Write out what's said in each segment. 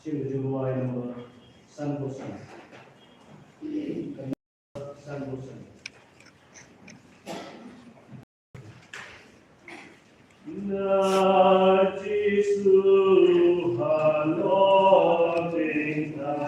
Sinujubuhay ng mga sanbusan. Sanbusan. Najisu haloting na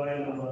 berayam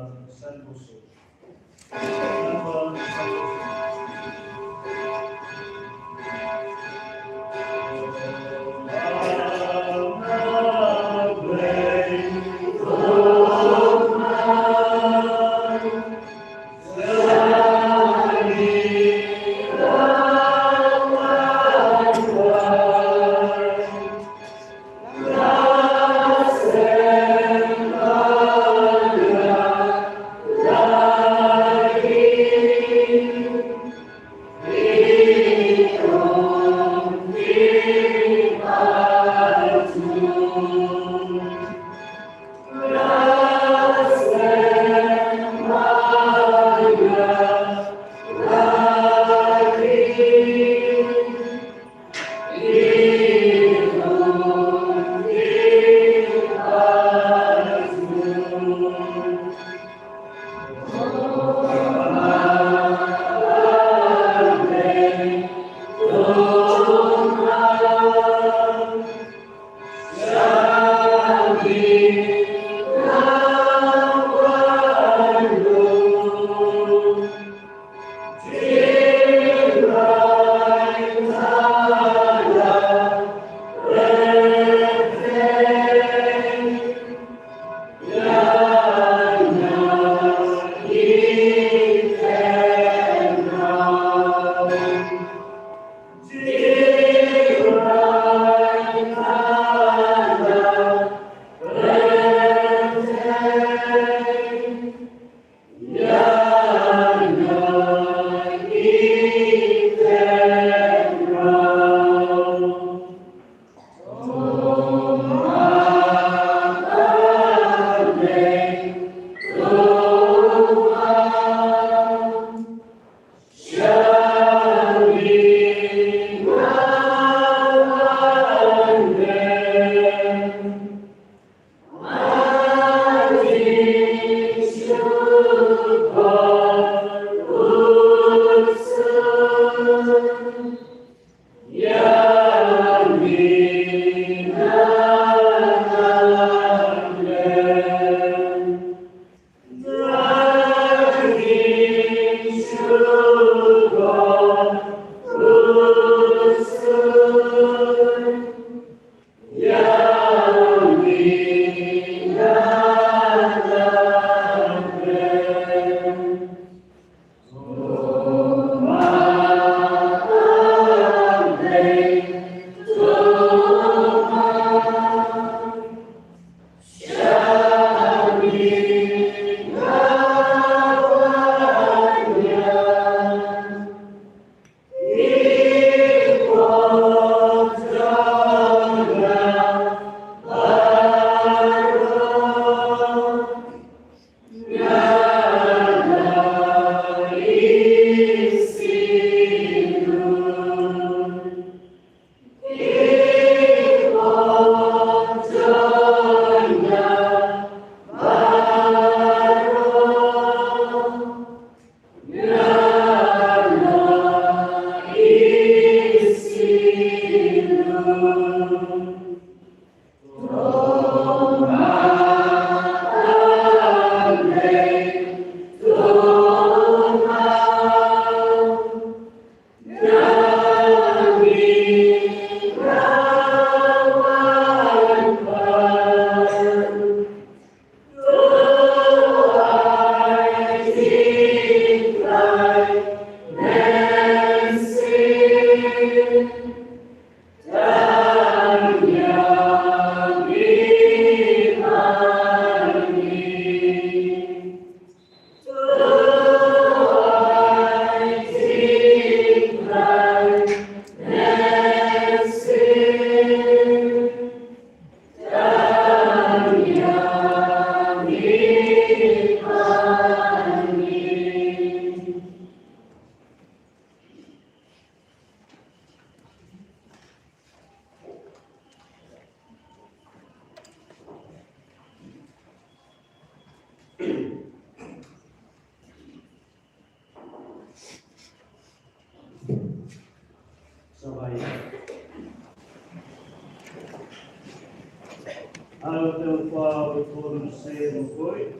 Al teu Pai, por um ser no foi.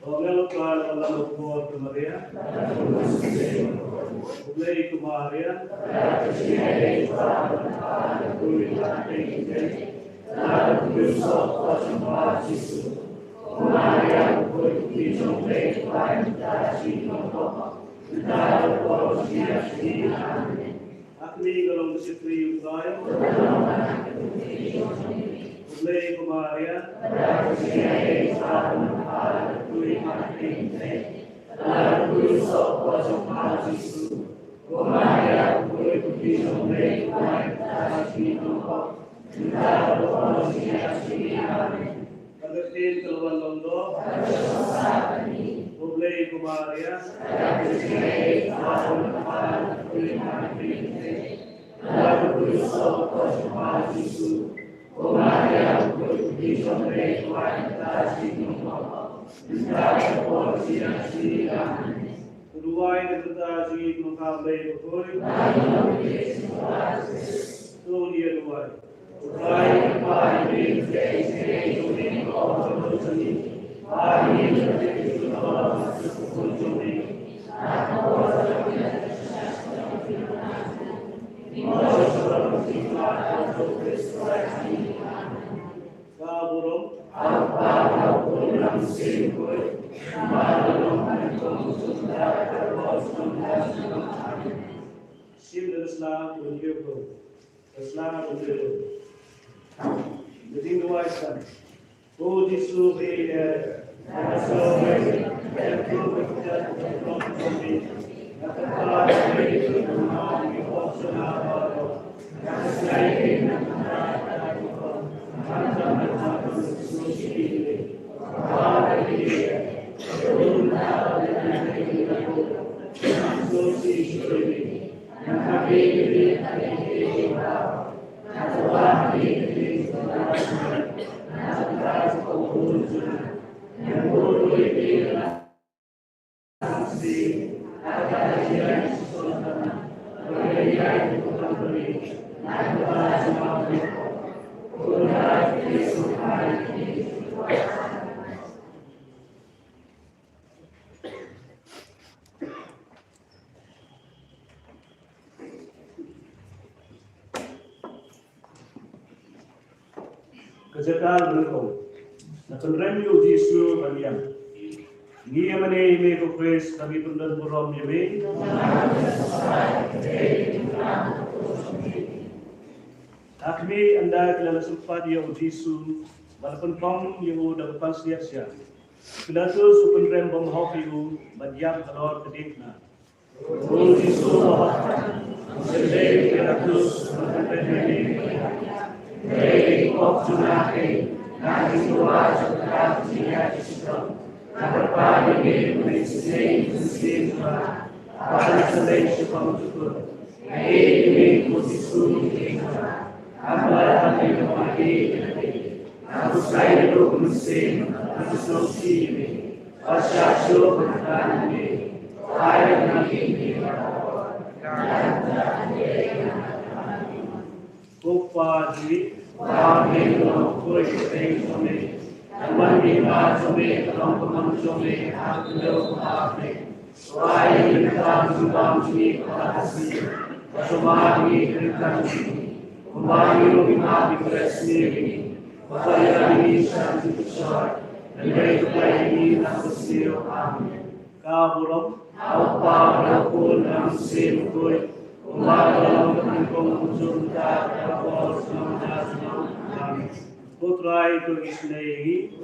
O meu Pai, Allah no por Maria. O leito Maria. Akmi galong sitri usayo. Lei Maria, Pagdating kalawang londo, Lei Maria, Kedua interpretasi mengkabai betul. Itu dia dua. Oh, Jesus, be there. And so may and prove it that the Lord will be. That the God may be the Lord, we also now, that the slave and the God that will come. And the God is so speedily. God be there. Oh, now the Lord is so speedily. And the baby, and the baby, wow. And the God be the Kejagaan berlaku. Na penremyo Yesus baniam. Ngia mane me ko pres kami tundan burom yeme. Akmi anda kelala sempat ya Yesus walaupun kong yang udah lepas siap-siap. Pilatus upun rem bom hokiu baniam kalor kedekna. Oh Yesus sedih Pilatus menghadapi Hei kok tunake nanti tua setelah dia disebut apa ini menisini semua apa selesai sebelum hei ini posisi kita apa yang mati aku saya dulu mesin aku solusi ini asal bertahan ini saya nanti Opa di kami dalam koi kami, kami kami dalam kami aku dalam kami. Selain kita juga kami kasih, semua kita kembali menghadapi presiden, bahaya ini sangat besar, dan mereka ini nak bersiul kami. Kaburam, apa berlaku dalam sim koi. Putra itu isnehi,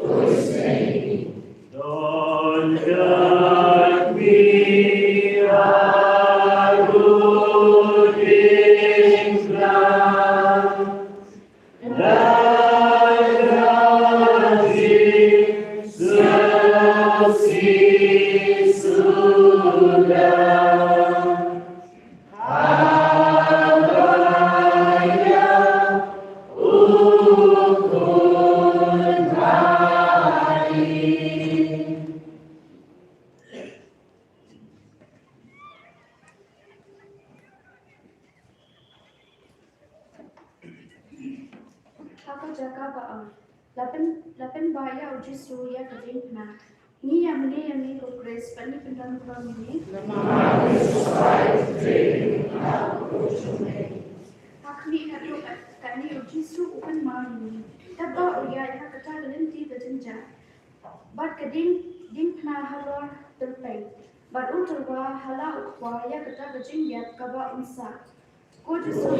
don't judge me, I would be glad. Lapan baya uji surya keding na. Ni yang ni ko grace pani pendan from ni. Akni hatu kani uji su upan mani. Tabba uya ya kata lenti berjenja. Bat keding na halor terpai. Bat uterwa hala ukwa ya kata berjenja kaba unsa. Ko jisu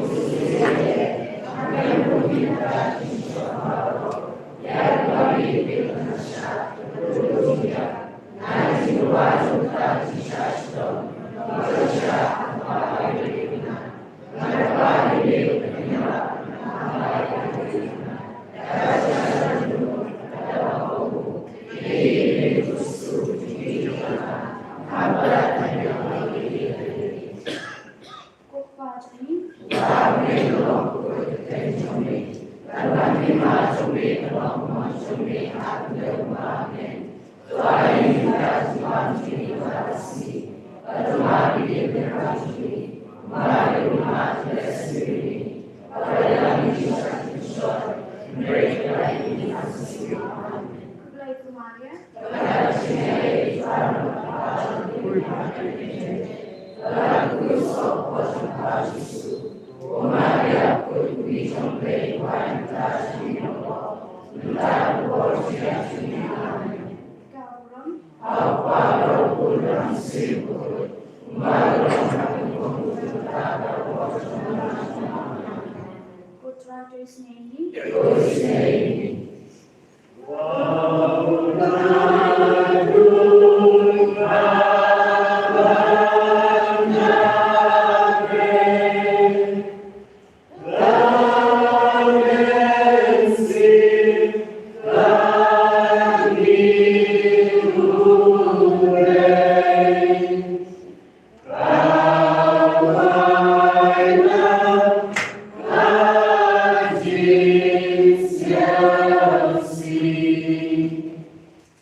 Kumaria, Gauram, Putra Trisneni,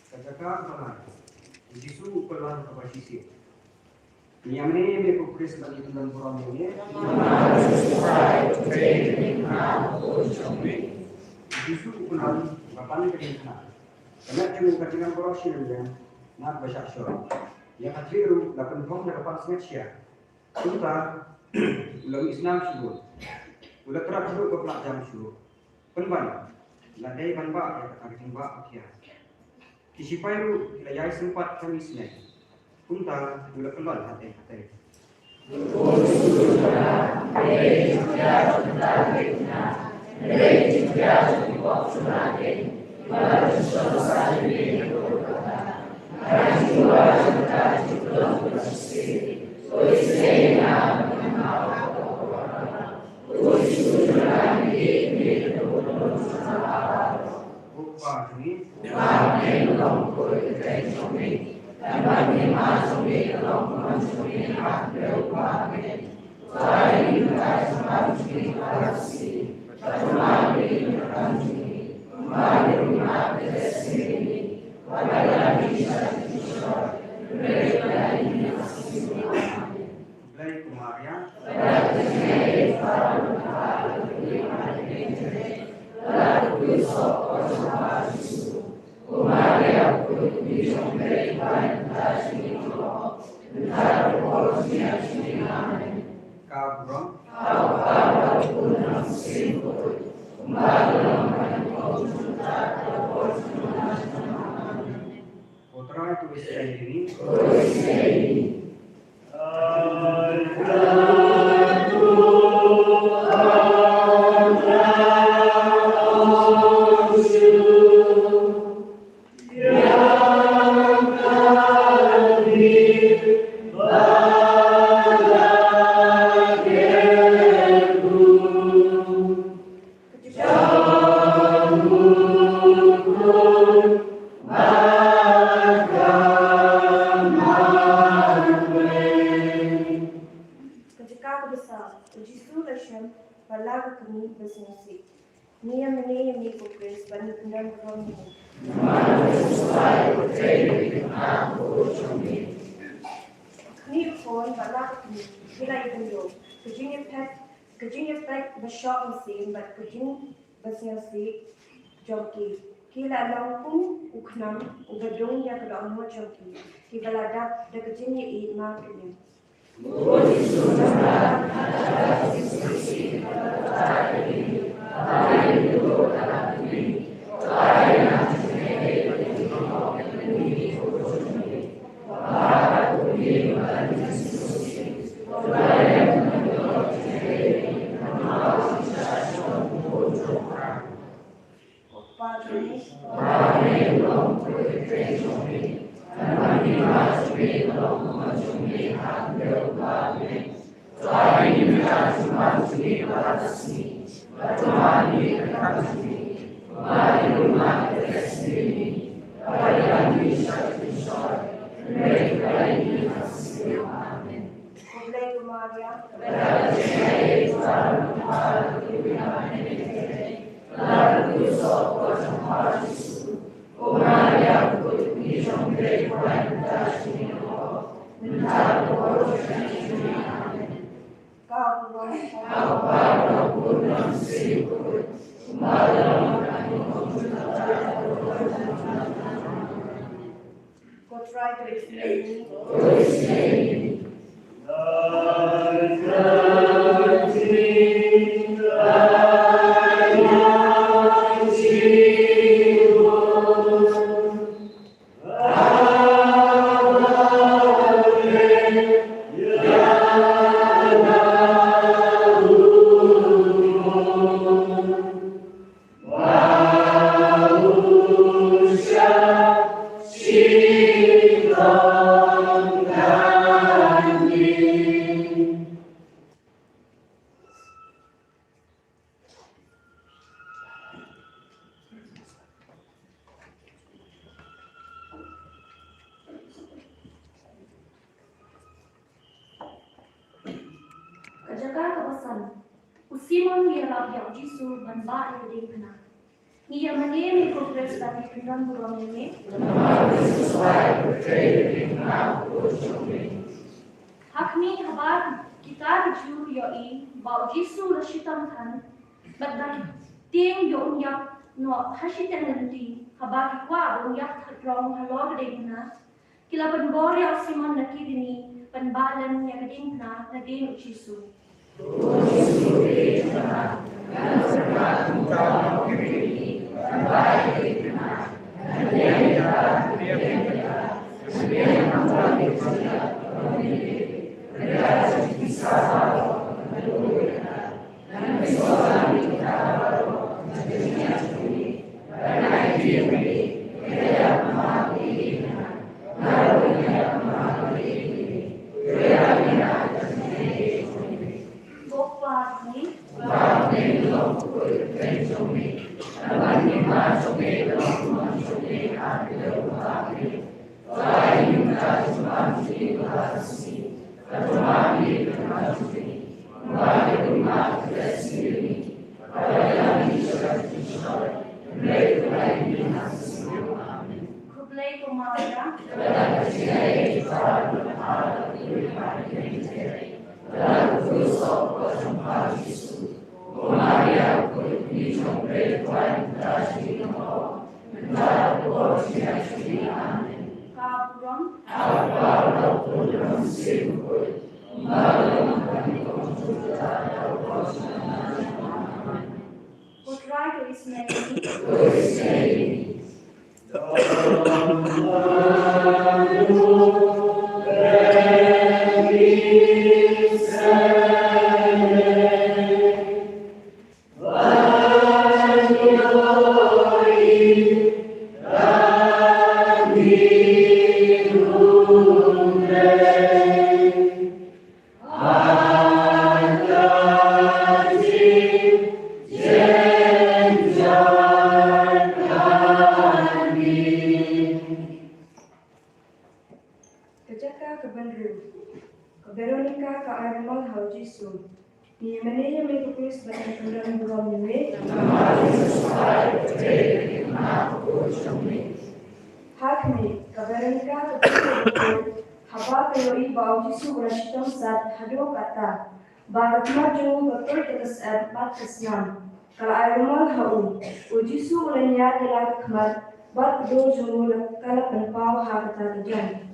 Katakan Tuhan, Yesus pelan kapasisi. Niamne me ko Chris bagi tentang program ini. Yesus pelan kapan kerja. Karena cuma kerja korupsi saja, nak besar syurga. Yang ketiru, lapan bom nak kapan semacam. Kita ulang Islam syurga. Ulang terap syurga ke pelak jam syurga. Penban, ladai banba ya kata timba akhir. Kisipairu layai sempat kami senai. Punta ulah keluar hati-hati. Bukan ini. Belai Kumaria. Kabron. Putra tulis ini. Balaga kami bersensi. Nia menaya mi kukris bani pendam kami. Ni phone balaga kami. Kila ibu Kejingnya pek bersyok mesin, but kejing bersensi joki. Kila langkung uknam ugadung ya kedong mo joki. Kibaladap da kejingnya i ma kini. try to explain me. Kajaga kawasan, usimon biarlah yang Jisu banba yang dikena. Ia menemi progres dari pindang burung ini. Hakni habar kita dijuru yoi bau Jisu lashitam kan, badai ting yong yak no hashitan nanti habar kwa bung yak rong halor dikena. Kila penbori usimon nakidini penbalan yang dikena nadin Jisu. Kublai Kumara, Kaburam, Putrai to Ismaili, Kejaka ke Bandru, ke Veronica ke Airmal Hau Jisu. Ni menenya mengikuti sebagai pendang burung ini. Hakni ke Veronica ke Bandru, haba kayoi bau Jisu berashitam saat hadu kata. Barat maju betul kita saat batasnya. Kalau Airmal Hau, Jisu mulanya dilak kemat. Bat kedua jumlah kalau penpau hakata kejan.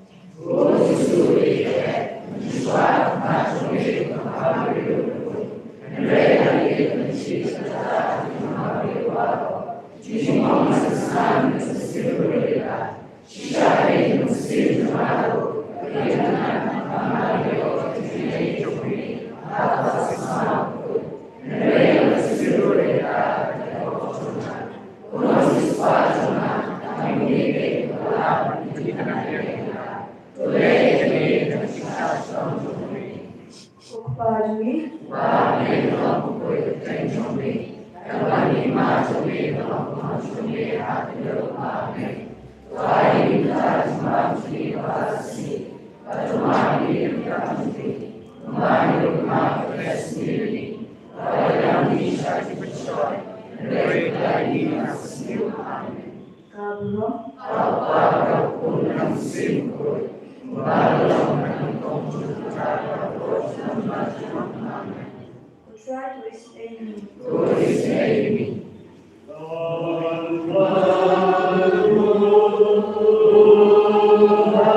Try to explain me. Lord,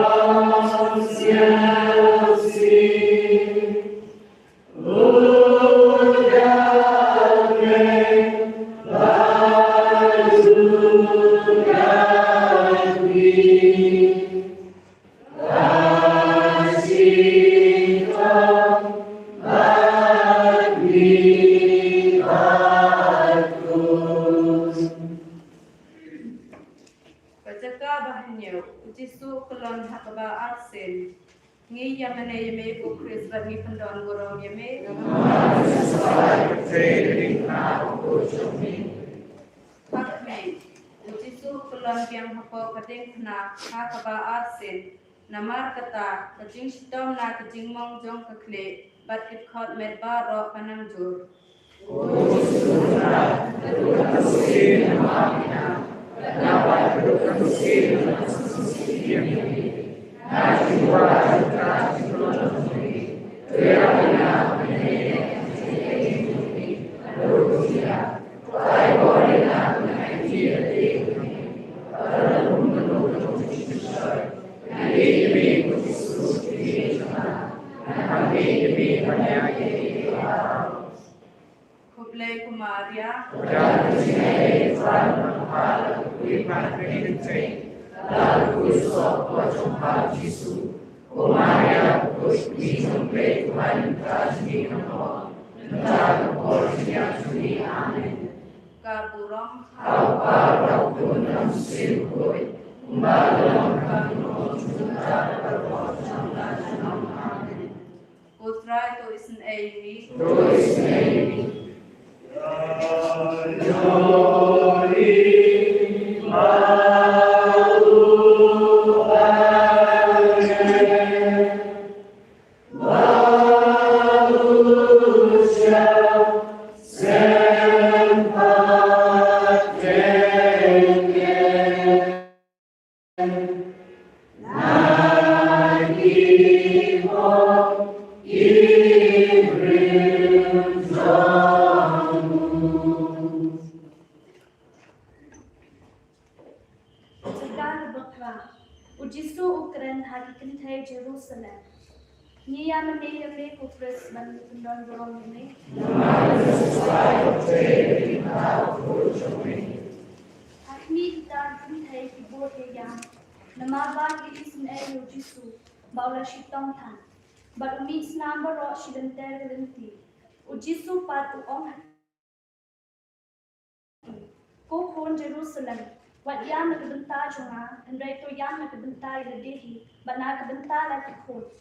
bahnyo jisu kelon hakaba arsen ngi yamane yeme ko Chris bagi pendon gorong yeme hakme jisu kelon yang hapo kadeng kena hakaba arsen namar kata kajing sitong na kajing mong jong kakle bat it khot med ba ro kanang jur Kublai Kumaria Kaburong Putra itu isen Ewi Ujisu ukren hagi kentai Jerusalem. Nia menaya me kufres ban pendon dorong ini. Hakmi dan kentai kibor yang nama bagi isin ayu Ujisu baula shitong tan. But umi snamba ro shidenter lenti. Ujisu patu ong ko kon Jerusalem. Wat yang nak bentar cuma, hendak itu yang nak bentar ledehi, benar bentar lagi kod.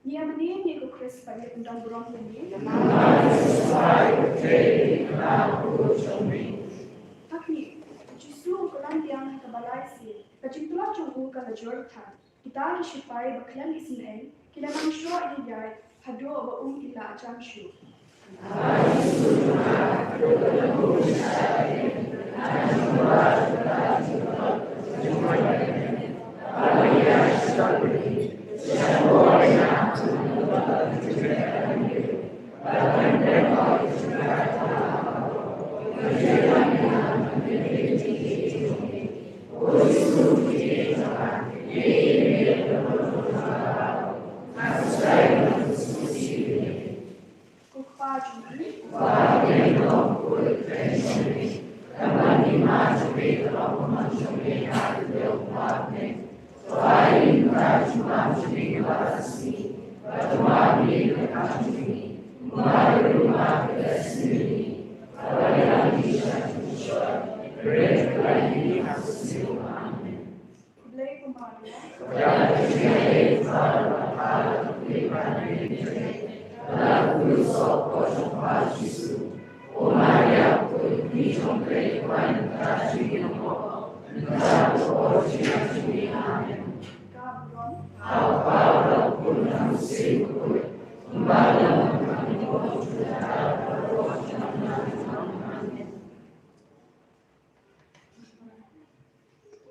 Nia menini ni ko Chris bagi pendon dorong ini. Tapi justru kelan yang kebalai si, kecitulah cunggu kalau jual tan. Kita disipai baklan isin en, kita manusia ini jai, hadu abu ila ajam syu. Jumlah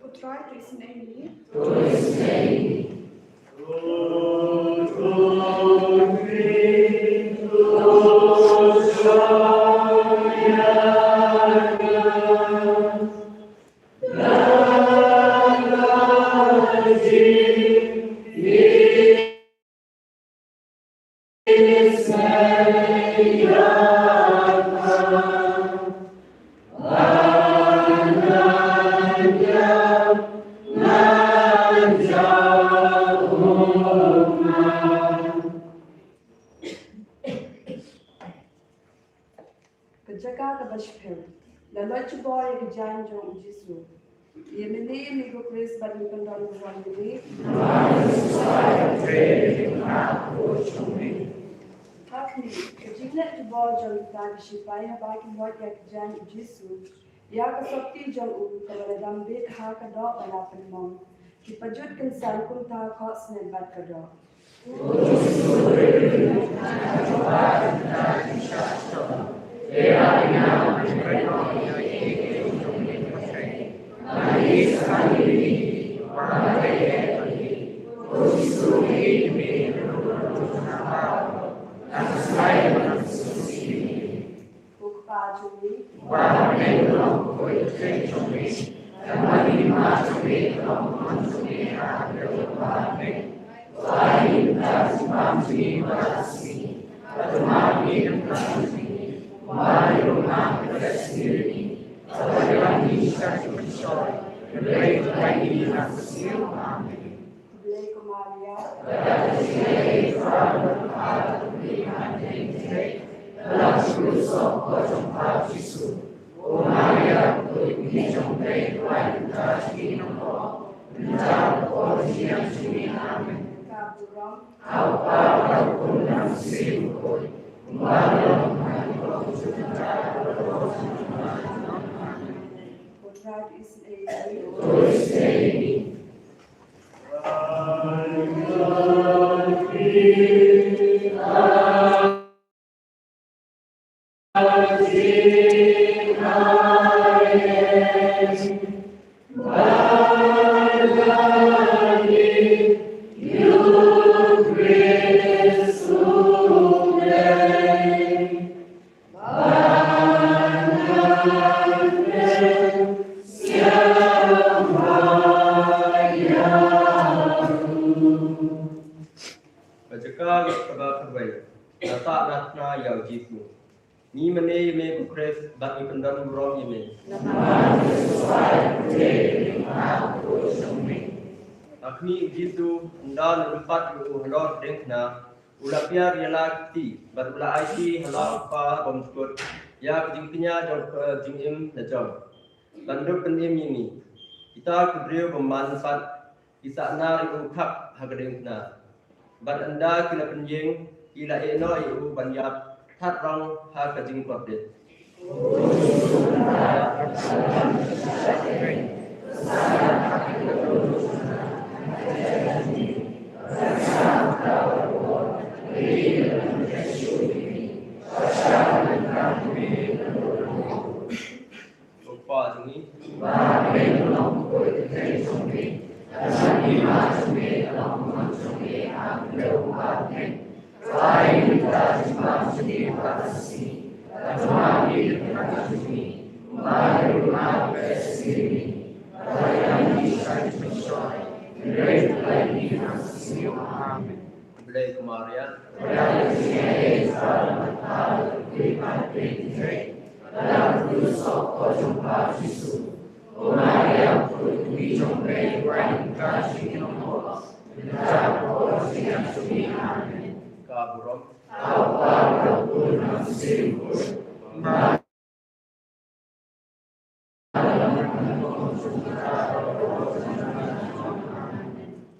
Putra Tuisin Amy. Kejaga ke Bashpil, lalu cuba yang kejain jong Jisu. Ia meni migo Chris bagi pendon bukan ini. Hakni, kejilat cuba jong dan sipai bagi buat yang kejain Jisu. Ia kesakti jong kepada dambit hak kedok pada penmong. Dipajut kensan kun tak kau senebat kedok. Ni mene me ku kres bat mi pendam rom yeme. Akni gitu ndan empat u halor dengna ulapia realati bat ula IT halor pa bomskut ya jingpinya jing im na jom. Banduk penim ini kita kubrio bermanfaat isa na u khap hagdengna. Bat anda kila penjing kila eno u banyap Hat rong ha kajing kodit. Lupa ini. Kublai Kumaria. Kaburom.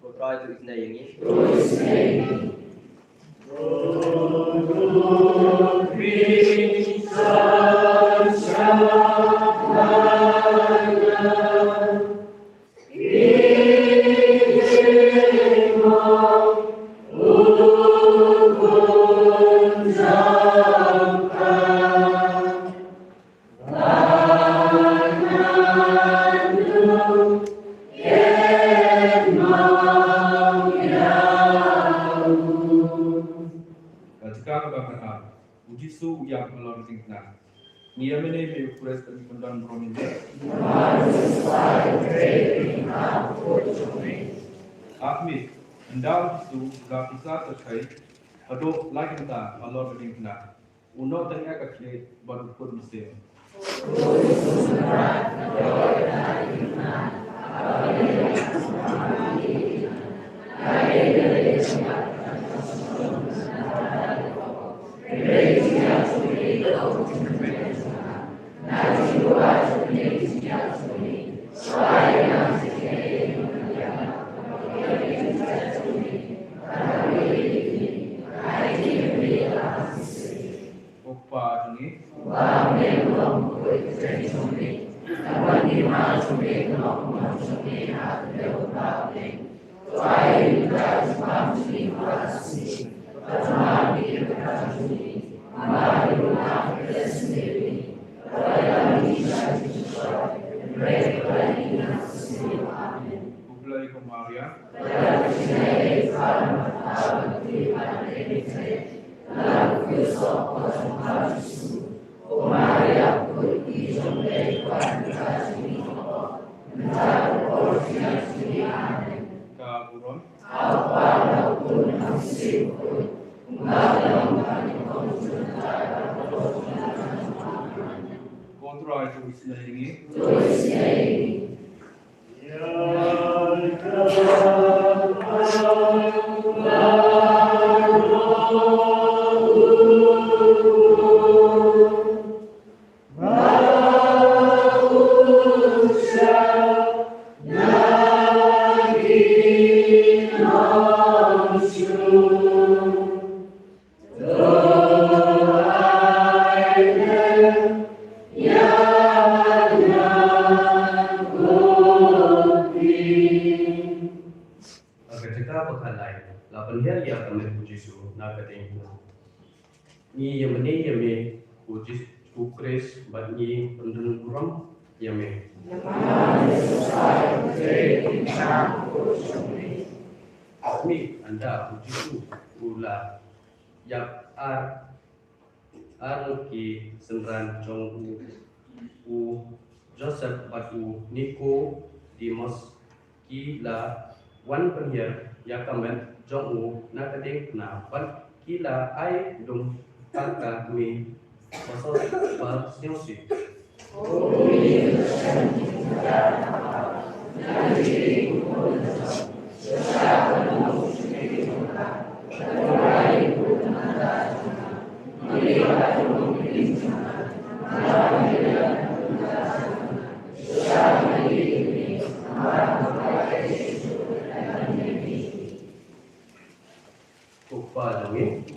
Putra itu isna ini. Ketika kebakaran, uji su yang melon tingkna. Nia mene me ukures kami kondan prominda. Ahmid, endal su lapisa terkait. Aduk lagi kita melon tingkna. Uno tengah kaki baru pun mesin. Upah ini. Kublai Kumaria. Kaburon. Kontra itu isna ini. Ketika pekalai, lapan hari yang kami puji su nak ketemu. Ni yang mana yang me puji ukres bat ni penduduk kurang yang me. Ni anda puji su ula yak ki senran jong u Joseph bat u Nico Dimos ki la wan penyer ya kamen jong u na kadeng na ban kila ai dum taka mi pasal ba siosi Upah dongeng.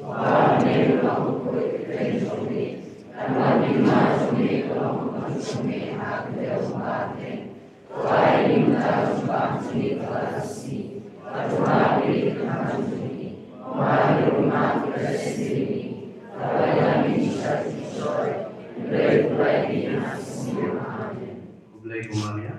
Kublai Kumaria.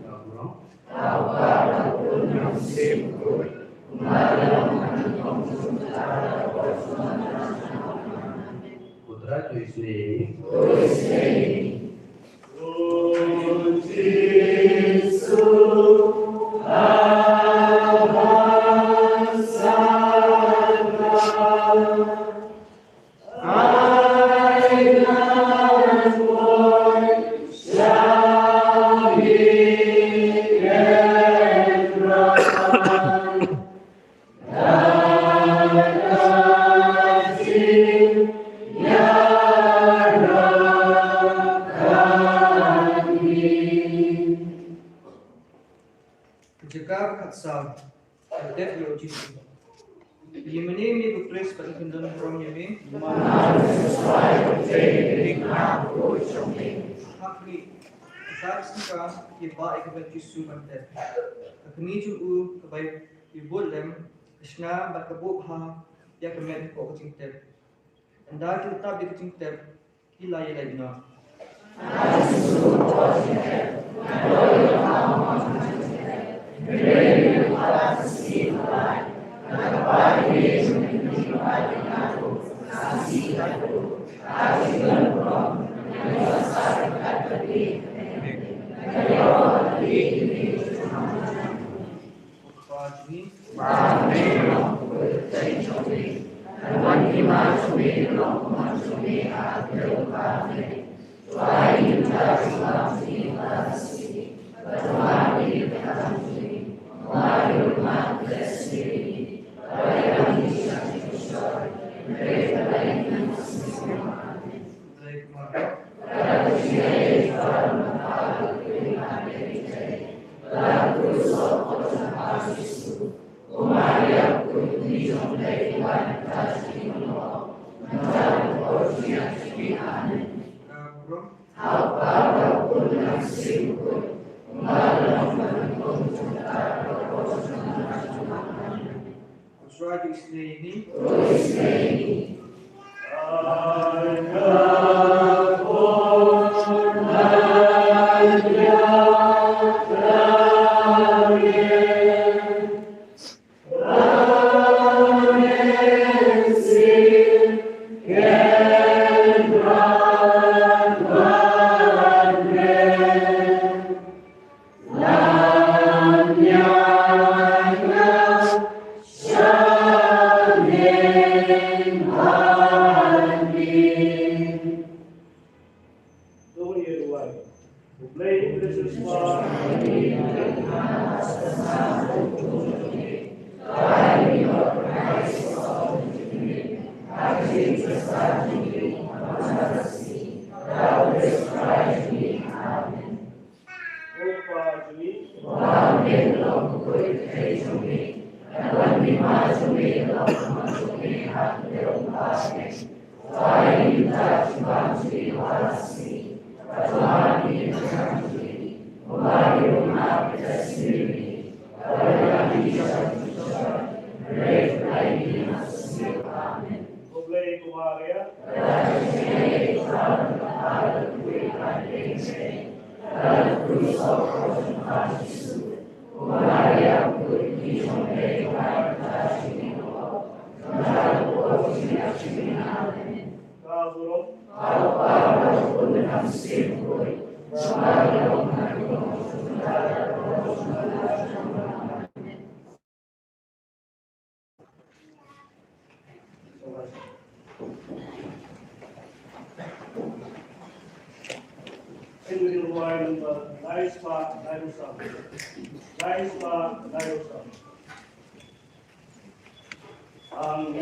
Kaburom. Surat tulis Jika katsal, terdet yo jisu. Yemeni mi bukres pada kendon from yemi. Hakni, saat singka iba ekbat jisu mantet. Kami juu kebaik ibul lem, Krishna berkebuk ha ya kemet ko kucing tep. Anda kita bi kucing tep kila ya lainnya. Surat ini Ang